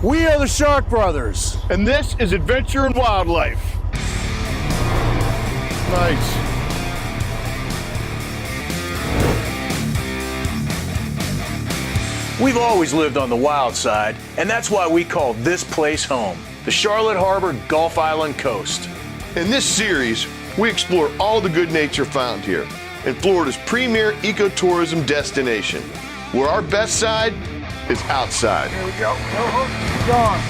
We are the Shark Brothers. And this is Adventure in Wildlife. Nice. We've always lived on the wild side, and that's why we call this place home, the Charlotte Harbor Gulf Island coast. In this series, we explore all the good nature found here in Florida's premier ecotourism destination, where our best side is outside. Here we go. Gone.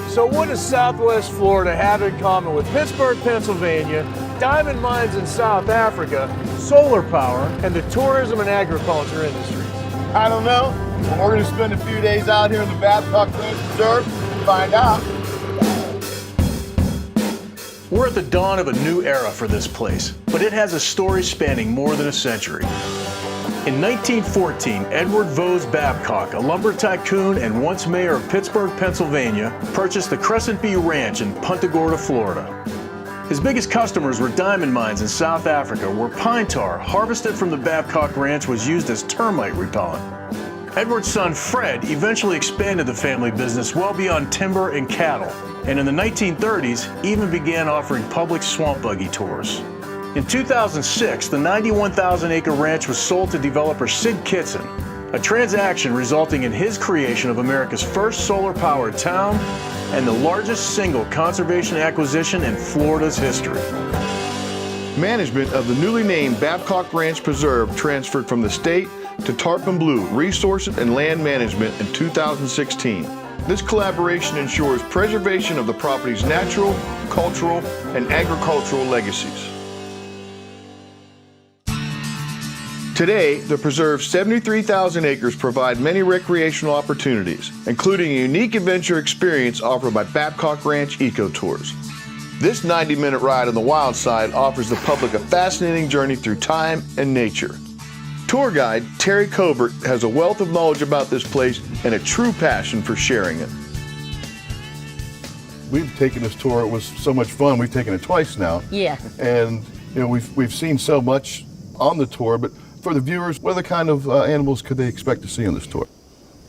So what does Southwest Florida have in common with Pittsburgh, Pennsylvania, diamond mines in South Africa, solar power, and the tourism and agriculture industries? I don't know. We're going to spend a few days out here in the Babcock Ranch Preserve to find out. We're at the dawn of a new era for this place, but it has a story spanning more than a century. In 1914, Edward Vose Babcock, a lumber tycoon and once mayor of Pittsburgh, Pennsylvania, purchased the Crescent View Ranch in Punta Gorda, Florida. His biggest customers were diamond mines in South Africa, where pine tar harvested from the Babcock Ranch was used as termite repellent. Edward's son, Fred, eventually expanded the family business well beyond timber and cattle, and in the 1930s even began offering public swamp buggy tours. In 2006, the 91,000-acre ranch was sold to developer Sid Kitson, a transaction resulting in his creation of America's first solar-powered town and the largest single conservation acquisition in Florida's history. Management of the newly named Babcock Ranch Preserve transferred from the state to Tarpon Blue Resources and Land Management in 2016. This collaboration ensures preservation of the property's natural, cultural, and agricultural legacies. Today, the preserve's 73,000 acres provide many recreational opportunities, including a unique adventure experience offered by Babcock Ranch Eco Tours. This 90-minute ride on the wild side offers the public a fascinating journey through time and nature. Tour guide Terry Covert has a wealth of knowledge about this place and a true passion for sharing it. We've taken this tour. It was so much fun. We've taken it twice now. Yeah. And you know, we've seen so much on the tour, but for the viewers, what other kind of animals could they expect to see on this tour?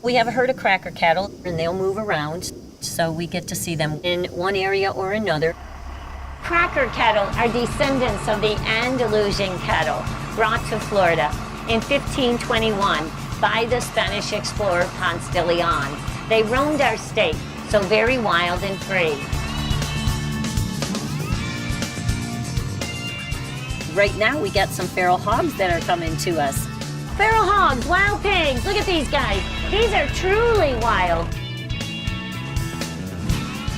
We have a herd of cracker cattle, and they'll move around, so we get to see them in one area or another. Cracker cattle are descendants of the Andalusian cattle brought to Florida in 1521 by the Spanish explorer Ponce de Leon. They roamed our state, so very wild and free. Right now, we got some feral hogs that are coming to us. Feral hogs, wild pigs, look at these guys. These are truly wild.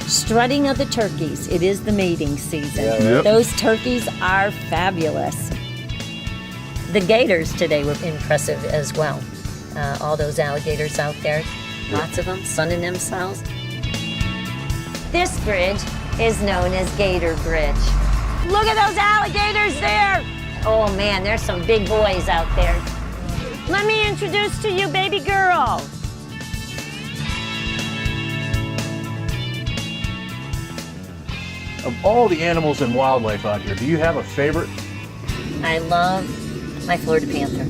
Strutting of the turkeys. It is the mating season. Yep. Those turkeys are fabulous. The gators today were impressive as well. All those alligators out there, lots of them sunning themselves. This bridge is known as Gator Bridge. Look at those alligators there. Oh man, there's some big boys out there. Let me introduce to you baby girl. Of all the animals and wildlife out here, do you have a favorite? I love my Florida panther.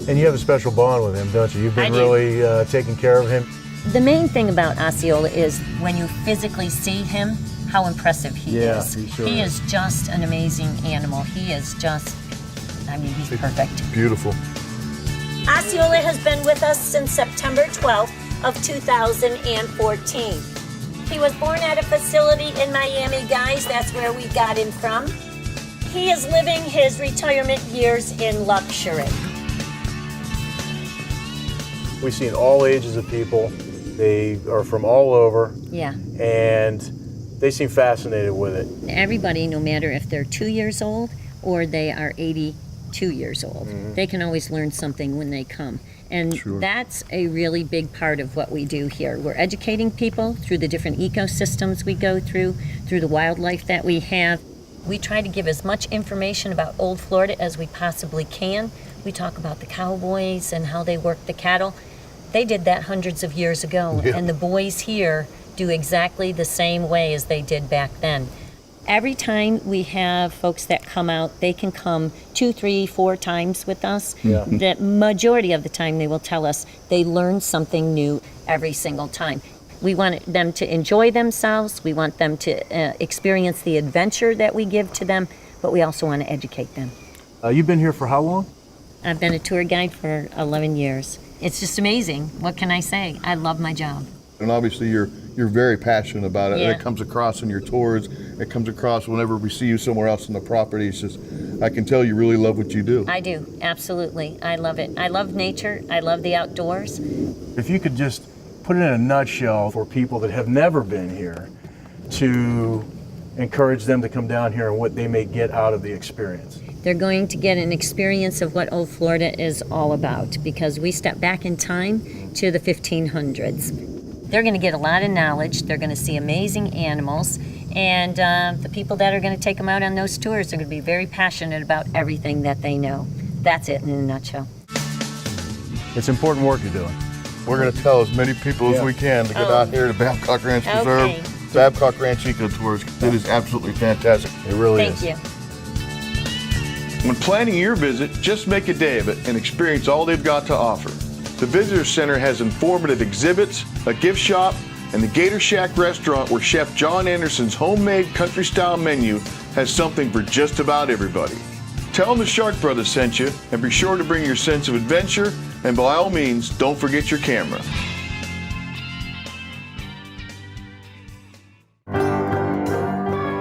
And you have a special bond with him, don't you? You've been I do. really taking care of him. The main thing about Osceola is when you physically see him, how impressive he is. he sure He is. is just an amazing animal. He is just, I mean, he's perfect. Beautiful. Osceola has been with us since September 12th of 2014. He was born at a facility in Miami, guys. That's where we got him from. He is living his retirement years in luxury. We've seen all ages of people. They are from all over, Yeah. and they seem fascinated with it. Everybody, no matter if they're 2 years old or they are 82 years old, they can always learn something when they come. And that's a really big part of what we do here. We're educating people through the different ecosystems we go through the wildlife that we have. We try to give as much information about Old Florida as we possibly can. We talk about the cowboys and how they work the cattle. They did that hundreds of years ago, and the boys here do exactly the same way as they did back then. Every time we have folks that come out, they can come 2, 3, 4 times with us. Yeah. The majority of the time they will tell us they learn something new every single time. We want them to enjoy themselves. We want them to experience the adventure that we give to them, but we also want to educate them. You've been here for how long? I've been a tour guide for 11 years. It's just amazing. What can I say? I love my job. And obviously you're very passionate about it, Yeah. and it comes across in your tours. It comes across whenever we see you somewhere else on the property. It's just, I can tell you really love what you do. I do, absolutely. I love it. I love nature. I love the outdoors. If you could just put it in a nutshell for people that have never been here, to encourage them to come down here and what they may get out of the experience. They're going to get an experience of what Old Florida is all about, because we step back in time to the 1500s. They're going to get a lot of knowledge. They're going to see amazing animals. And the people that are going to take them out on those tours are going to be very passionate about everything that they know. That's it in a nutshell. It's important work you're doing. We're going to tell as many people as we can to get out here to Babcock Ranch Preserve, Okay. Babcock Ranch Eco Tours. It is absolutely fantastic. It really Thank is. you. When planning your visit, just make a day of it and experience all they've got to offer. The Visitor Center has informative exhibits, a gift shop, and the Gator Shack restaurant, where Chef John Anderson's homemade country-style menu has something for just about everybody. Tell them the Shark Brothers sent you, and be sure to bring your sense of adventure, and by all means, don't forget your camera.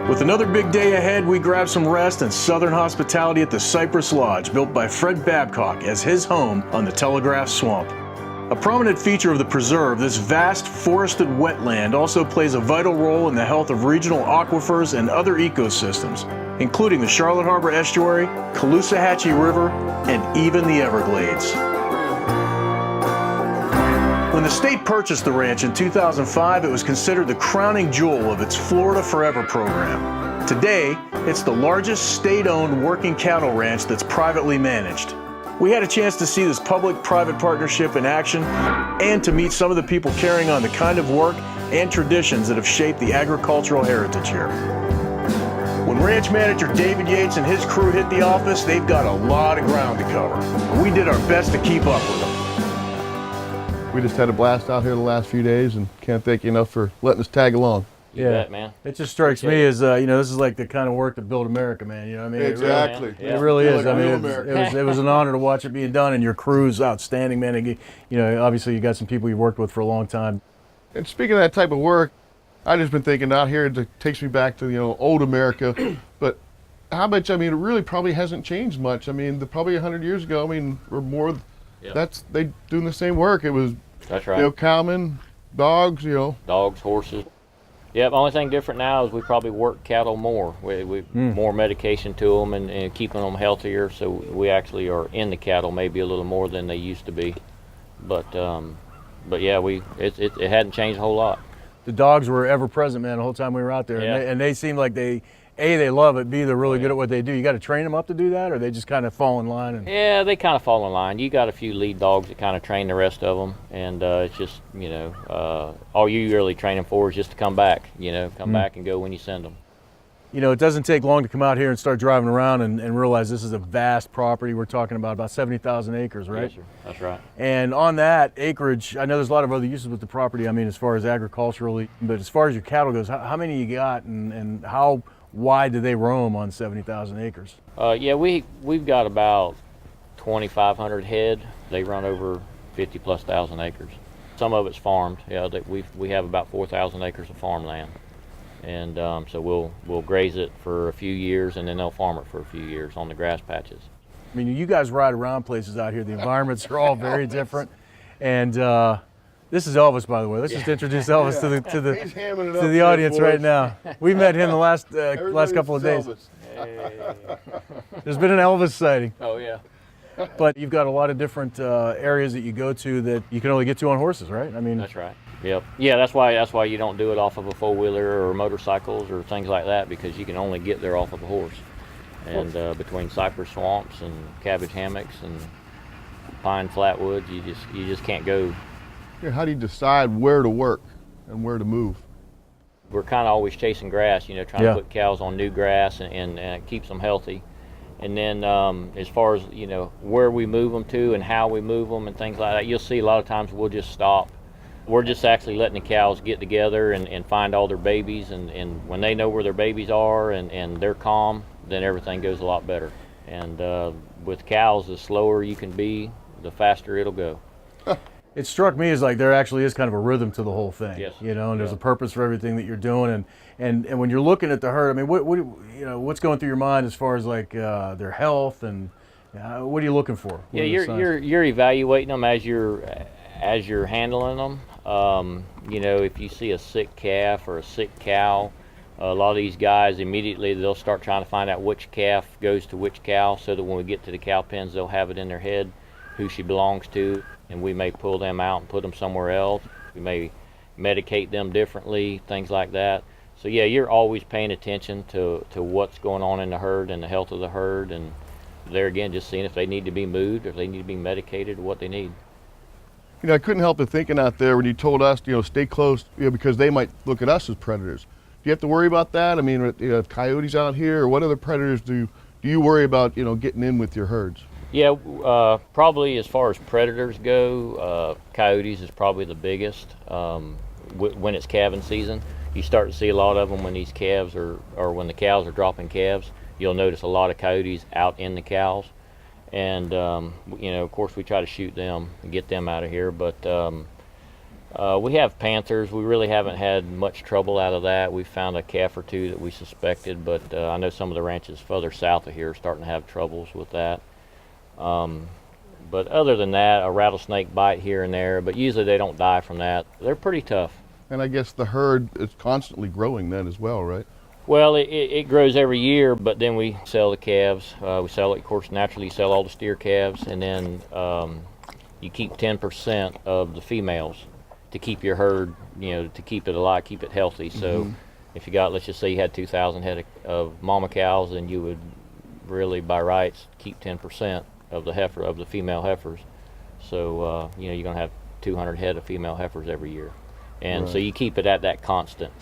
With another big day ahead, we grab some rest and southern hospitality at the Cypress Lodge, built by Fred Babcock as his home on the Telegraph Swamp. A prominent feature of the preserve, this vast forested wetland also plays a vital role in the health of regional aquifers and other ecosystems, including the Charlotte Harbor Estuary, Caloosahatchee River, and even the Everglades. When the state purchased the ranch in 2005, it was considered the crowning jewel of its Florida Forever program. Today, it's the largest state-owned working cattle ranch that's privately managed. We had a chance to see this public-private partnership in action and to meet some of the people carrying on the kind of work and traditions that have shaped the agricultural heritage here. When ranch manager David Yates and his crew hit the office, they've got a lot of ground to cover. We did our best to keep up with them. We just had a blast out here the last few days, and can't thank you enough for letting us tag along. You bet, man. It just strikes me as, this is like the kind of work that built America, man. You know what I mean? Exactly. Yeah. It really Feel is. like I mean, real it was an honor to watch it being done, and your crew's outstanding, man. And, obviously you got some people you've worked with for a long time. And speaking of that type of work, I just been thinking out here, it takes me back to old America. But how much? I mean, it really probably hasn't changed much. I mean, probably 100 years ago, or more. Yeah. They doing the same work. It was That's right. cowmen, dogs. Dogs, horses. Yeah, the only thing different now is we probably work cattle more. We more medication to them and keeping them healthier. So we actually are in the cattle maybe a little more than they used to be. But yeah, it hadn't changed a whole lot. The dogs were ever present, man, the whole time we were out there. Yeah. And they seem like they love it, B, they're really good at what they do. You got to train them up to do that, or they just kind of fall in line? Yeah, they kind of fall in line. You got a few lead dogs that kind of train the rest of them, and it's just, all you really train them for is just to come back, back and go when you send them. It doesn't take long to come out here and start driving around and realize this is a vast property. We're talking about 70,000 acres, right? Yes, sir. That's right. And on that acreage, I know there's a lot of other uses with the property, as far as agriculturally, but as far as your cattle goes, how many you got, and how wide do they roam on 70,000 acres? Yeah, we've got about 2,500 head. They run over 50,000+ acres. Some of it's farmed. Yeah, we have about 4,000 acres of farmland, and so we'll graze it for a few years, and then they'll farm it for a few years on the grass patches. You guys ride around places out here. The environments are all very different, and this is Elvis, by the way. Let's just introduce Elvis to the audience right now. We met him the last couple of days. There's been an Elvis sighting. Oh yeah. But you've got a lot of different areas that you go to that you can only get to on horses, right? That's right. Yep. Yeah, that's why you don't do it off of a four-wheeler or motorcycles or things like that, because you can only get there off of a horse. And between cypress swamps and cabbage hammocks and pine flatwoods, you just can't go. How do you decide where to work and where to move? We're kind of always chasing grass, you know, trying Yeah. to put cows on new grass and it keeps them healthy. And then as far as, you know, where we move them to and how we move them and things like that, you'll see a lot of times we'll just stop. We're just actually letting the cows get together and find all their babies. And when they know where their babies are and they're calm, then everything goes a lot better. And with cows, the slower you can be, the faster it'll go. It struck me as like there actually is kind of a rhythm to the whole thing. Yes. You know, and there's Yeah. a purpose for everything that you're doing. And when you're looking at the herd, I mean, what you know, what's going through your mind as far as like their health and what are you looking for? Yeah, What are the signs? you're evaluating them as you're handling them. You know, if you see a sick calf or a sick cow, a lot of these guys immediately they'll start trying to find out which calf goes to which cow, so that when we get to the cow pens, they'll have it in their head who she belongs to, and we may pull them out and put them somewhere else. We may medicate them differently, things like that. So yeah, you're always paying attention to what's going on in the herd and the health of the herd, and there again, just seeing if they need to be moved, if they need to be medicated, or what they need. You know, I couldn't help but thinking out there when you told us, you know, stay close, you know, because they might look at us as predators. Do you have to worry about that? I mean, you know, coyotes out here, or what other predators do you worry about, you know, getting in with your herds? Yeah, probably as far as predators go, coyotes is probably the biggest. When it's calving season, you start to see a lot of them when these calves or when the cows are dropping calves. You'll notice a lot of coyotes out in the cows, and you know, of course, we try to shoot them and get them out of here. But we have panthers. We really haven't had much trouble out of that. We found a calf or two that we suspected, but I know some of the ranches further south of here are starting to have troubles with that. But other than that, a rattlesnake bite here and there, but usually they don't die from that. They're pretty tough. And I guess the herd is constantly growing then as well, right? Well, it grows every year, but then we sell the calves. We sell it, of course, naturally sell all the steer calves, and then you keep 10% of the females to keep your herd, you know, to keep it alive, keep it healthy. So if you got, let's just say you had 2,000 head of mama cows, then you would really, by rights, keep 10% of the female heifers. So you know, you're gonna have 200 head of female heifers every year, and so you keep it at that constant.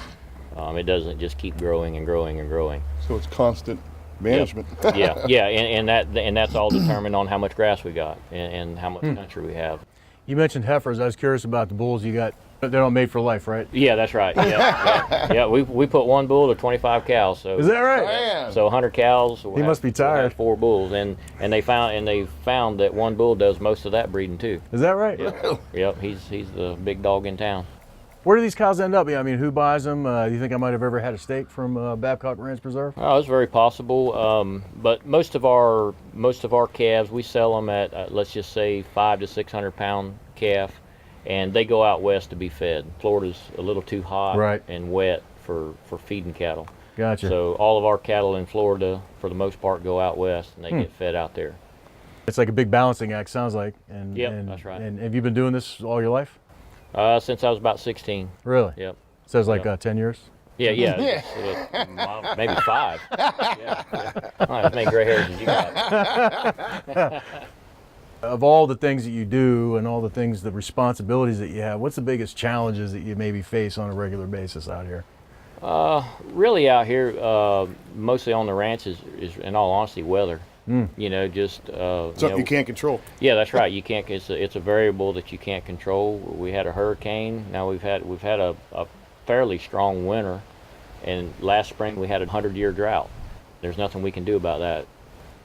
It doesn't just keep growing and growing and growing. So it's constant management. Yeah, and that's all determined on how much grass we got and how much country we have. You mentioned heifers. I was curious about the bulls you got. They're not made for life, right? Yeah, that's right. Yeah. We put one bull to 25 cows. So Is that right? Man. So 100 cows. He must be tired. 4 bulls, and they found that one bull does most of that breeding too. Is that right? Yep, he's the big dog in town. Where do these cows end up? I mean, who buys them? Do you think I might have ever had a steak from Babcock Ranch Preserve? Oh, it's very possible. But most of our calves, we sell them at let's just say 500 to 600 pound calf, and they go out west to be fed. Florida's a little too hot Right. and wet for feeding cattle. Gotcha. So all of our cattle in Florida, for the most part, go out west and they get fed out there. It's like a big balancing act, sounds like. Yep, that's right. And have you been doing this all your life? Since I was about 16. Really? Yep. Says like Yep. 10 years? Yeah. Maybe 5. Yeah. Not as many gray hairs as you got. Of all the things that you do and all the things, the responsibilities that you have, what's the biggest challenges that you maybe face on a regular basis out here? Really out here, mostly on the ranch is in all honesty, weather. You know, just Something you can't control. Yeah, that's right. You can't. It's a variable that you can't control. We had a hurricane. Now we've had a fairly strong winter, and last spring we had a 100-year drought. There's nothing we can do about that.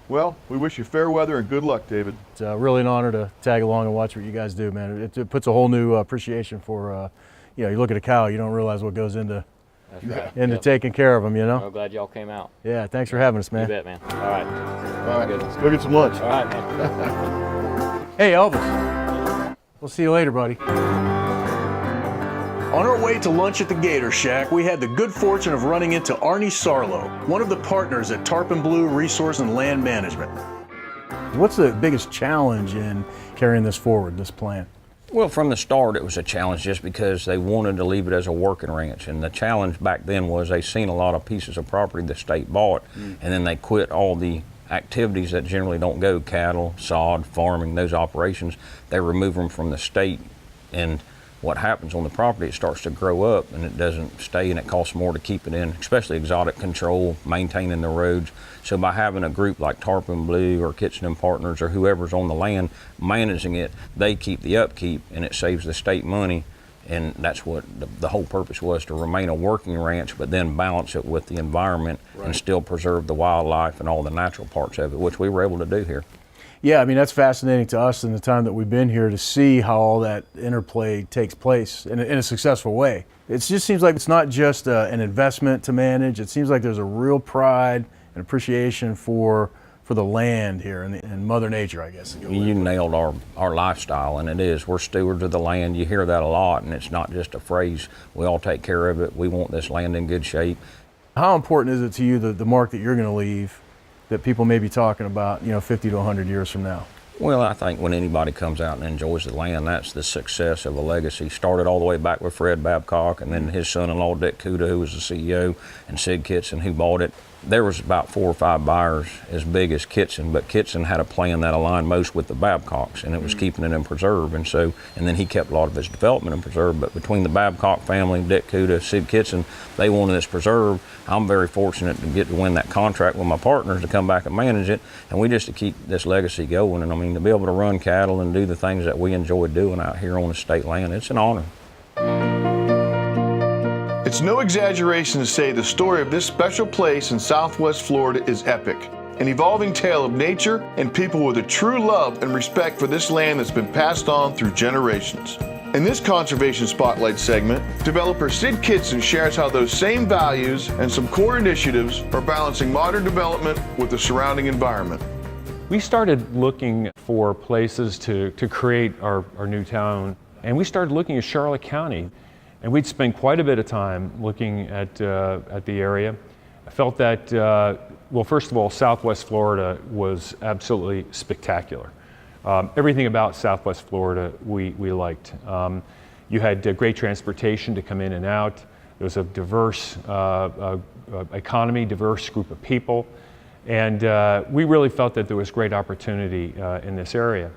Well, we wish you fair weather and good luck, David. It's really an honor to tag along and watch what you guys do, man. It puts a whole new appreciation for, you know, you look at a cow, you don't realize what goes into That's right. into Yep. taking care of them, you know? I'm glad y'all came out. Yeah, thanks for having us, You man. bet, man. All right. All right, let's go get some lunch. All right, man. Hey, Elvis. We'll see you later, buddy. On our way to lunch at the Gator Shack, we had the good fortune of running into Arnie Sarlo, one of the partners at Tarpon Blue Resource and Land Management. What's the biggest challenge in carrying this forward, this plan? Well, from the start, it was a challenge just because they wanted to leave it as a working ranch. And the challenge back then was they seen a lot of pieces of property the state bought, and then they quit all the activities that generally don't go, cattle, sod, farming, those operations. They remove them from the state, and what happens on the property, it starts to grow up and it doesn't stay, and it costs more to keep it in, especially exotic control, maintaining the roads. So by having a group like Tarpon Blue or Kitchen and Partners or whoever's on the land managing it, they keep the upkeep and it saves the state money. And that's what the whole purpose was, to remain a working ranch, but then balance it with the environment and still preserve the wildlife and all the natural parts of it, which we were able to do here. Yeah, I mean, that's fascinating to us in the time that we've been here to see how all that interplay takes place in a successful way. It just seems like it's not just an investment to manage. It seems like there's a real pride and appreciation for the land here and Mother Nature, I guess. You nailed our lifestyle, and it is. We're stewards of the land. You hear that a lot, and it's not just a phrase. We all take care of it. We want this land in good shape. How important is it to you, the mark that you're going to leave, that people may be talking about, 50 to 100 years from now? Well, I think when anybody comes out and enjoys the land, that's the success of a legacy. Started all the way back with Fred Babcock, and then his son-in-law, Dick Kuda, who was the CEO, and Sid Kitson, who bought it. There was about 4 or 5 buyers as big as Kitson, but Kitson had a plan that aligned most with the Babcocks, and it was keeping it in preserve. And then he kept a lot of his development in preserve. But between the Babcock family, Dick Kuda, Sid Kitson, they wanted this preserved. I'm very fortunate to get to win that contract with my partners to come back and manage it, and we just to keep this legacy going. And I mean, to be able to run cattle and do the things that we enjoy doing out here on the state land, it's an honor. It's no exaggeration to say the story of this special place in Southwest Florida is epic. An evolving tale of nature and people with a true love and respect for this land that's been passed on through generations. In this Conservation Spotlight segment, developer Sid Kitson shares how those same values and some core initiatives are balancing modern development with the surrounding environment. We started looking for places to create our new town, and we started looking at Charlotte County. And we'd spent quite a bit of time looking at the area. I felt that, well, first of all, Southwest Florida was absolutely spectacular. Everything about Southwest Florida we liked. You had great transportation to come in and out. There was a diverse economy, diverse group of people. And we really felt that there was great opportunity in this area.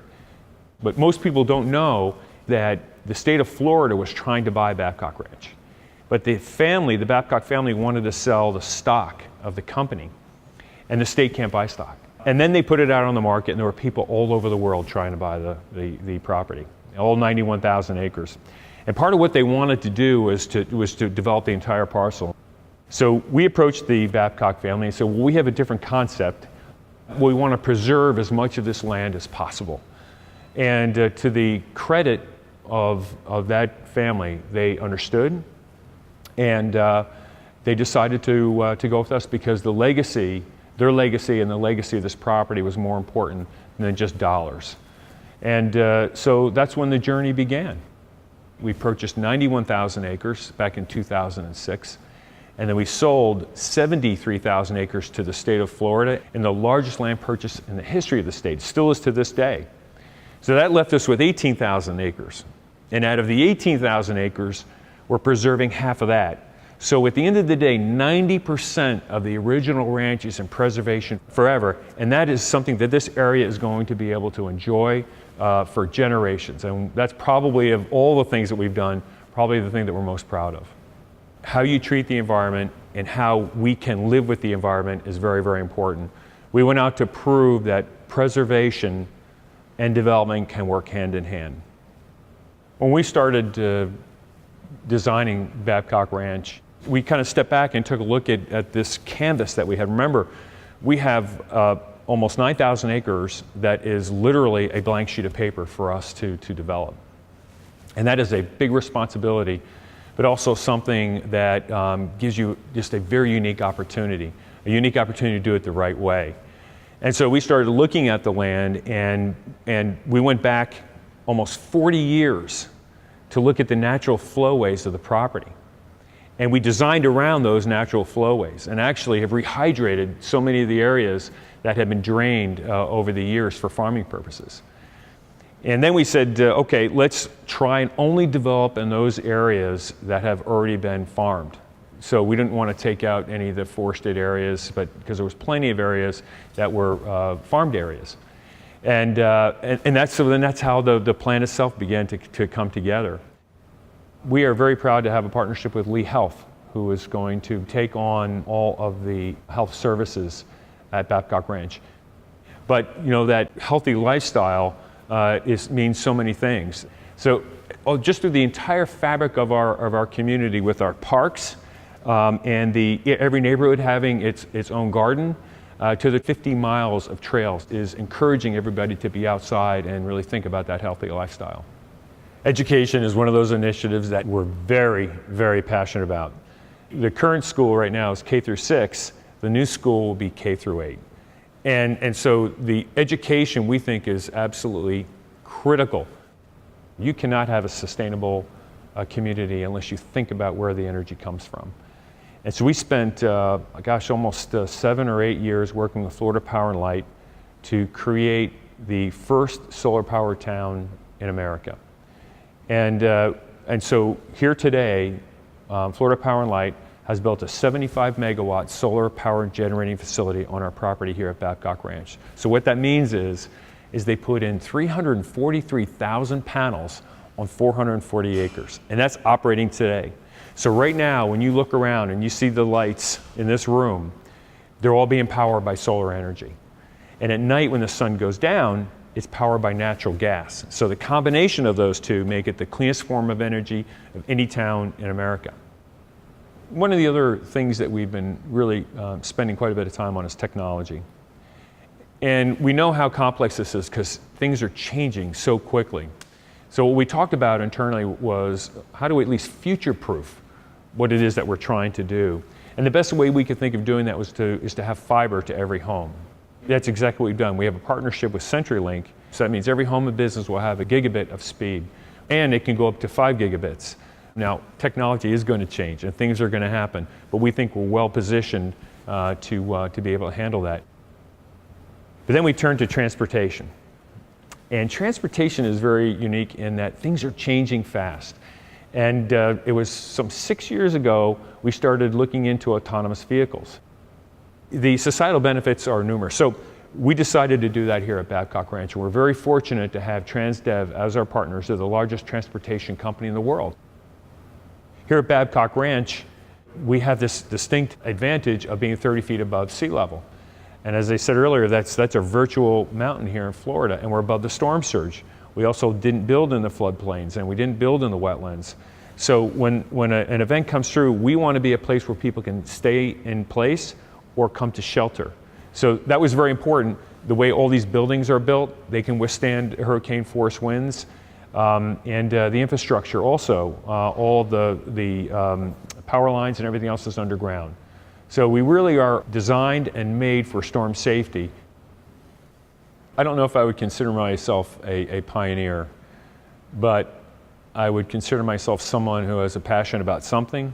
But most people don't know that the state of Florida was trying to buy Babcock Ranch. But the Babcock family wanted to sell the stock of the company, and the state can't buy stock. And then they put it out on the market, and there were people all over the world trying to buy the property, all 91,000 acres. And part of what they wanted to do was to develop the entire parcel. So we approached the Babcock family and said, well, we have a different concept. We want to preserve as much of this land as possible. And to the credit of that family, they understood, and they decided to go with us because their legacy and the legacy of this property was more important than just dollars. And so that's when the journey began. We purchased 91,000 acres back in 2006, and then we sold 73,000 acres to the state of Florida, and the largest land purchase in the history of the state, still is to this day. So that left us with 18,000 acres. And out of the 18,000 acres, we're preserving half of that. So at the end of the day, 90% of the original ranch is in preservation forever, and that is something that this area is going to be able to enjoy for generations. And that's probably, of all the things that we've done, probably the thing that we're most proud of. How you treat the environment and how we can live with the environment is very, very important. We went out to prove that preservation and development can work hand in hand. When we started designing Babcock Ranch, we kind of stepped back and took a look at this canvas that we had. Remember, we have almost 9,000 acres that is literally a blank sheet of paper for us to develop. And that is a big responsibility, but also something that gives you just a very unique opportunity to do it the right way. And so we started looking at the land, and we went back almost 40 years to look at the natural flowways of the property. And we designed around those natural flowways and actually have rehydrated so many of the areas that have been drained over the years for farming purposes. And then we said, okay, let's try and only develop in those areas that have already been farmed. So we didn't want to take out any of the forested areas, but because there was plenty of areas that were farmed areas. And that's how the plan itself began to come together. We are very proud to have a partnership with Lee Health, who is going to take on all of the health services at Babcock Ranch. But you know, that healthy lifestyle means so many things. So just through the entire fabric of our community, with our parks and every neighborhood having its own garden, to the 50 miles of trails, is encouraging everybody to be outside and really think about that healthy lifestyle. Education is one of those initiatives that we're very, very passionate about. The current school right now is K through 6. The new school will be K through 8. And so the education, we think, is absolutely critical. You cannot have a sustainable community unless you think about where the energy comes from. And so we spent, almost 7 or 8 years working with Florida Power and Light to create the first solar power town in America. And so here today, Florida Power and Light has built a 75 megawatt solar power generating facility on our property here at Babcock Ranch. So what that means is they put in 343,000 panels on 440 acres, and that's operating today. So right now, when you look around and you see the lights in this room, they're all being powered by solar energy. And at night when the sun goes down, it's powered by natural gas. So the combination of those two make it the cleanest form of energy of any town in America. One of the other things that we've been really spending quite a bit of time on is technology. And we know how complex this is because things are changing so quickly. So what we talked about internally was, how do we at least future-proof what it is that we're trying to do? And the best way we could think of doing that is to have fiber to every home. That's exactly what we've done. We have a partnership with CenturyLink, so that means every home and business will have a gigabit of speed, and it can go up to 5 gigabits. Now, technology is going to change and things are going to happen, but we think we're well positioned to be able to handle that. But then we turn to transportation. And transportation is very unique in that things are changing fast. And it was some 6 years ago, we started looking into autonomous vehicles. The societal benefits are numerous. So we decided to do that here at Babcock Ranch. And we're very fortunate to have Transdev as our partners. They're the largest transportation company in the world. Here at Babcock Ranch, we have this distinct advantage of being 30 feet above sea level. And as I said earlier, that's a virtual mountain here in Florida, and we're above the storm surge. We also didn't build in the floodplains, and we didn't build in the wetlands. So when an event comes through, we want to be a place where people can stay in place or come to shelter. So that was very important. The way all these buildings are built, they can withstand hurricane force winds. And the infrastructure also, all the power lines and everything else is underground. So we really are designed and made for storm safety. I don't know if I would consider myself a pioneer, but I would consider myself someone who has a passion about something,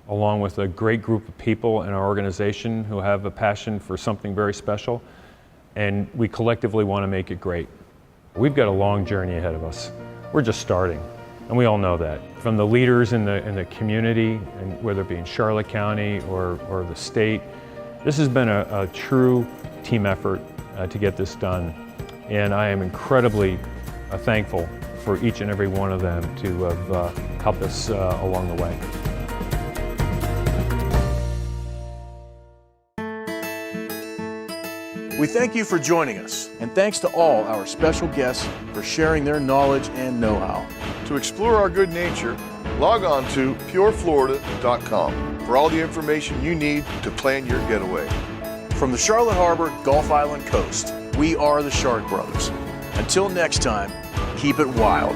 along with a great group of people in our organization who have a passion for something very special, and we collectively want to make it great. We've got a long journey ahead of us. We're just starting, and we all know that. From the leaders in the community, and whether it be in Charlotte County or the state, this has been a true team effort to get this done. And I am incredibly thankful for each and every one of them to have helped us along the way. We thank you for joining us, and thanks to all our special guests for sharing their knowledge and know-how. To explore our good nature, log on to pureflorida.com for all the information you need to plan your getaway. From the Charlotte Harbor Gulf Island coast, we are the Shark Brothers. Until next time, keep it wild.